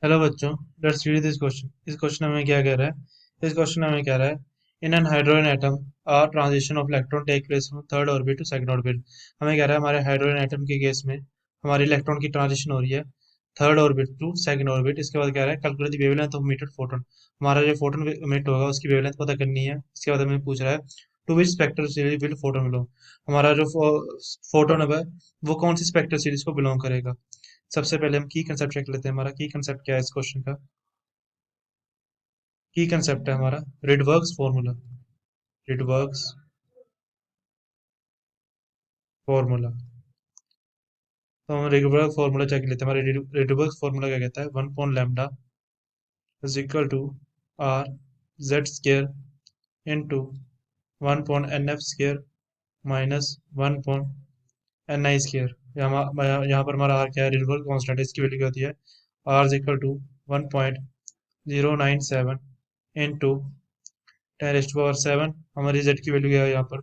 Hello बच्चों, let's read this question. इस question में क्या कह रहा है? इस क्वेश्चन में कह रहा है, in an hydrogen atom a transition of electron take place from third orbit to second orbit. हमें कह रहा है हमारे हाइड्रोजन एटम के केस में हमारे इलेक्ट्रॉन की ट्रांजिशन हो रही है third orbit to second orbit. इसके बाद कह रहा है calculate the wavelength of emitted photon. हमारा जो फोटोन इमिट होगा उसकी वेवलेंथ पता करनी है। इसके बाद हमें पूछ रहा है to which spectral series will photon belong. हमारा जो फोटोन है वो कौन सी स्पेक्ट्रल सीरीज को बिलोंग करेगा। सबसे पहले हम की कंसेप्ट चेक लेते हैं। हमारा की कंसेप्ट क्या है इस क्वेश्चन का? की कंसेप्ट है हमारा रिडवर्क्स फॉर्मूला। रिडवर्क्स फॉर्मूला। तो हम रिडवर्क फॉर्मूला चेक लेते हैं। हमारे रिडवर्क फॉर्मूला क्या कहता है? 1 lambda is equal to R Z square into 1 N F square minus 1 N I square. यहाँ पर हमारा आर क्या है? रिडवर्क कांस्टेंट। इसकी वैल्यू क्या होती है? R is equal to 1.097 into 10⁻⁷। हमारी जेड की वैल्यू क्या है यहाँ पर?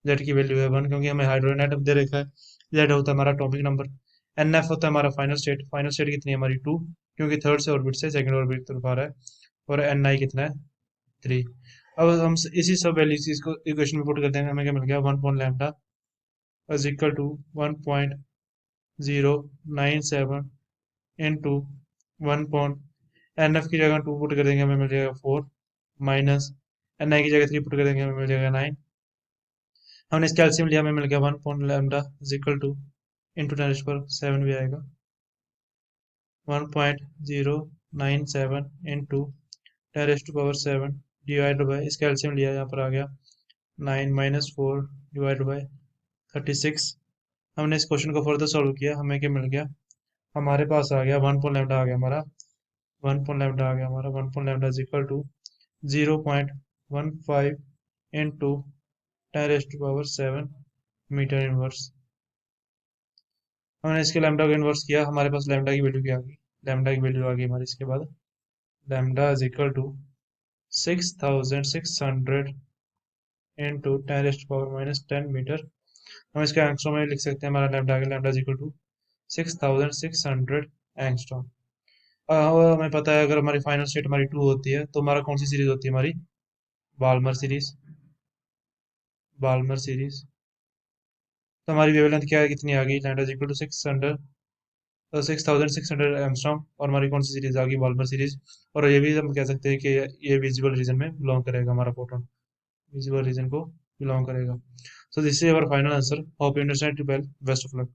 जेड की वैल्यू है 1, क्योंकि हमें हाइड्रोजन एटम दे रखा है। जेड होता है हमारा एटॉमिक नंबर। एन एफ होता है हमारा फाइनल स्टेट। फाइनल स्टेट कितनी है हमारी? 2, क्योंकि थर्ड से ऑर्बिट से सेकंड ऑर्बिट की तरफ आ रहा है। और एन आई कितना है? 3। अब हम इसी सब वैल्यूज इसको इक्वेशन में पुट करते हैं। हमें क्या मिल गया? 1 lambda is equal to 1.097 into 1 N F की जगह 2 पुट कर देंगे, हमें मिल जाएगा 4 माइनस एन आई की जगह 3 पुट कर देंगे, हमें मिल जाएगा 9। हमने इसका एलसीएम लिया, हमें मिल गया 1 lambda is equal two into 10⁻⁷ भी आएगा 1.097 इंटू 10⁻⁷ डिवाइड बाई, इसका एलसीएम लिया, यहाँ पर आ गया 9 माइनस 4 डिवाइड बाई 36। हमने इस क्वेश्चन को फर्दर सॉल्व किया, हमें क्या मिल गया? हमारे पास आ गया 1 लैम्डा आ गया हमारा। 1 लैम्डा आ गया हमारा। 1 lambda is equal to 0.15 into 10⁻⁷ metre inverse. हमने इसके लैम्डा को इन्वर्स किया, हमारे पास लैम्डा की वैल्यू क्या आ गई? लैम्डा की वैल्यू आ गई हमारी इसके बाद lambda is equal to 6600 into 10⁻⁻10 metre. हम इसके एंगस्ट्रॉम में लिख सकते हैं। हमारा लैम्डा का lambda is equal to 6600 angstrom. हमें पता है अगर हमारी फाइनल स्टेट हमारी 2 होती है तो हमारा कौन सी सीरीज होती है? हमारी बाल्मर सीरीज। Balmer series. तो हमारी वेवलेंथ क्या है? कितनी आ गई? Lambda is equal to 6600 angstrom. और हमारी कौन सी सीरीज आ गई? Balmer series. और ये भी हम कह सकते हैं कि ये विजिबल रीजन में बिलोंग करेगा। हमारा फोटोन विजिबल रीजन को बिलोंग करेगा। So this is our final answer. Hope you understand it well. Best of luck.